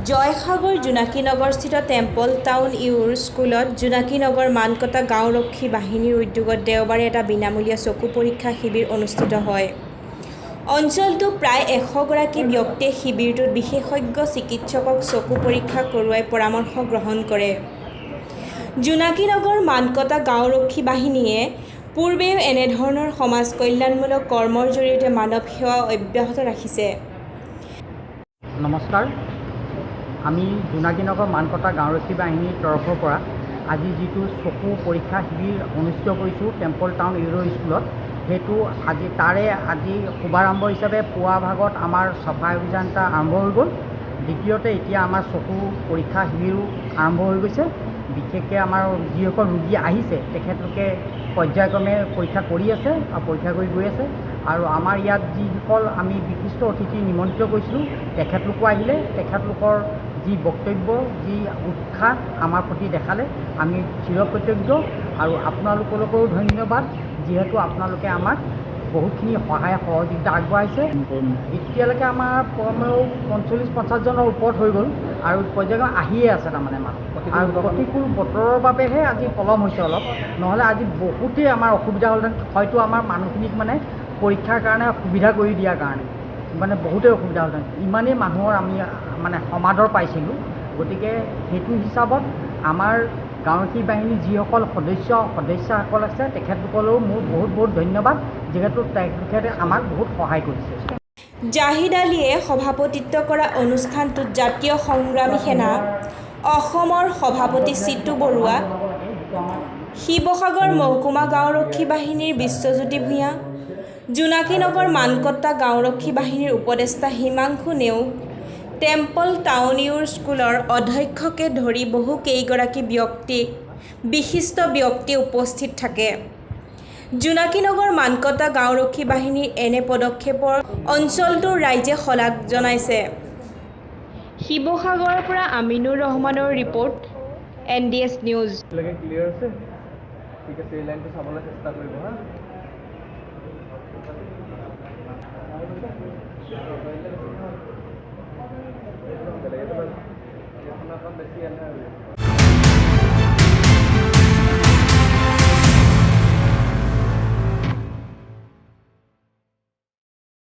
Joysagar জোনাকীনগৰস্থিত temple town ইউৰ স্কুলত জোনাকীনগৰ মানকটা গাঁওৰক্ষী বাহিনীৰ উদ্যোগত দেওবাৰে এটা বিনামূলীয়া চকু পৰীক্ষা শিবিৰ অনুষ্ঠিত হয়। অঞ্চলটোৰ প্ৰায় 100 গৰাকী ব্যক্তিয়ে শিবিৰটোত বিশেষজ্ঞ চিকিৎসকক চকু পৰীক্ষা কৰোৱাই পৰামৰ্শ গ্ৰহণ কৰে। জোনাকীনগৰ মানকটা গাঁওৰক্ষী বাহিনীয়ে পূৰ্বেও এনেধৰণৰ সমাজ কল্যাণমূলক কৰ্মৰ জৰিয়তে মানৱ সেৱা অব্যাহত ৰাখিছে। নমস্কাৰ, আমি জোনাকীনগৰ মানকটা গাঁওৰক্ষী বাহিনীৰ তৰফৰ পৰা আজি যিটো চকু পৰীক্ষা শিবিৰ অনুষ্ঠিত কৰিছোঁ টেম্পল টাউন ইউৰ স্কুলত, সেইটো আজি শুভাৰম্ভ হিচাপে পুৱা ভাগত আমাৰ চাফাই অভিযান এটা আৰম্ভ হৈ গ'ল। দ্বিতীয়তে এতিয়া আমাৰ চকু পৰীক্ষা শিবিৰো আৰম্ভ হৈ গৈছে। বিশেষকৈ আমাৰ যিসকল ৰোগী আহিছে তেখেতলোকে পৰ্যায়ক্ৰমে পৰীক্ষা কৰি আছে আৰু পৰীক্ষা কৰি গৈ আছে। আৰু আমাৰ ইয়াত যিসকল আমি বিশিষ্ট অতিথি নিমন্ত্ৰিত কৰিছিলোঁ তেখেতলোকো আহিলে। তেখেতলোকৰ যি বক্তব্য, যি উৎসাহ আমাৰ প্ৰতি দেখালে, আমি চিৰকৃতজ্ঞ। আৰু আপোনালোকলৈকো ধন্যবাদ, যিহেতু আপোনালোকে আমাক বহুতখিনি সহায় সহযোগিতা আগবঢ়াইছে। এতিয়ালৈকে আমাৰ কমেও 40-50 জনৰ ওপৰত হৈ গ'ল আৰু পৰ্যায়ক্ৰমে আহিয়ে আছে তাৰমানে মানুহ। আৰু প্ৰতিকূল বতৰৰ বাবেহে আজি পলম হৈছে অলপ, নহ'লে আজি বহুতেই আমাৰ অসুবিধা হ'লহেঁতেন। হয়তো আমাৰ মানুহখিনিক মানে পৰীক্ষাৰ কাৰণে সুবিধা কৰি দিয়াৰ কাৰণে বহুতেই অসুবিধা হ'লহেঁতেন। ইমানেই মানুহৰ আমি সমাদৰ পাইছিলোঁ। গতিকে সেইটো হিচাপত আমাৰ গাঁওৰক্ষী বাহিনীৰ যিসকল সদস্যসকল আছে তেখেতলোকলৈও মোৰ বহুত ধন্যবাদ, যিহেতু তেখেতে আমাক বহুত সহায় কৰিছে। জাহিদ আলীয়ে সভাপতিত্ব কৰা অনুষ্ঠানটোত জাতীয় সংগ্ৰামী সেনা অসমৰ সভাপতি চিতু বৰুৱা, শিৱসাগৰ মহকুমা গাঁওৰক্ষী বাহিনীৰ বিশ্বজ্যোতি ভূঞা, জোনাকীনগৰ মানকটা গাঁওৰক্ষী বাহিনীৰ উপদেষ্টা হিমাংশু নেওগ, টেম্পল টাউন ইউৰ স্কুলৰ অধ্যক্ষকে ধৰি বহু কেইগৰাকী বিশিষ্ট ব্যক্তি উপস্থিত থাকে। জোনাকীনগৰ মানকটা গাঁওৰক্ষী বাহিনীৰ এনে পদক্ষেপৰ অঞ্চলটোৰ ৰাইজে শলাগ জনাইছে। শিৱসাগৰৰ পৰা আমিনুৰ ৰহমানৰ ৰিপৰ্ট, NDS নিউজ। ক্লিয়াৰ আছে? ঠিক আছে, এই লাইনটো চাবলৈ চেষ্টা কৰিব হা। বেছি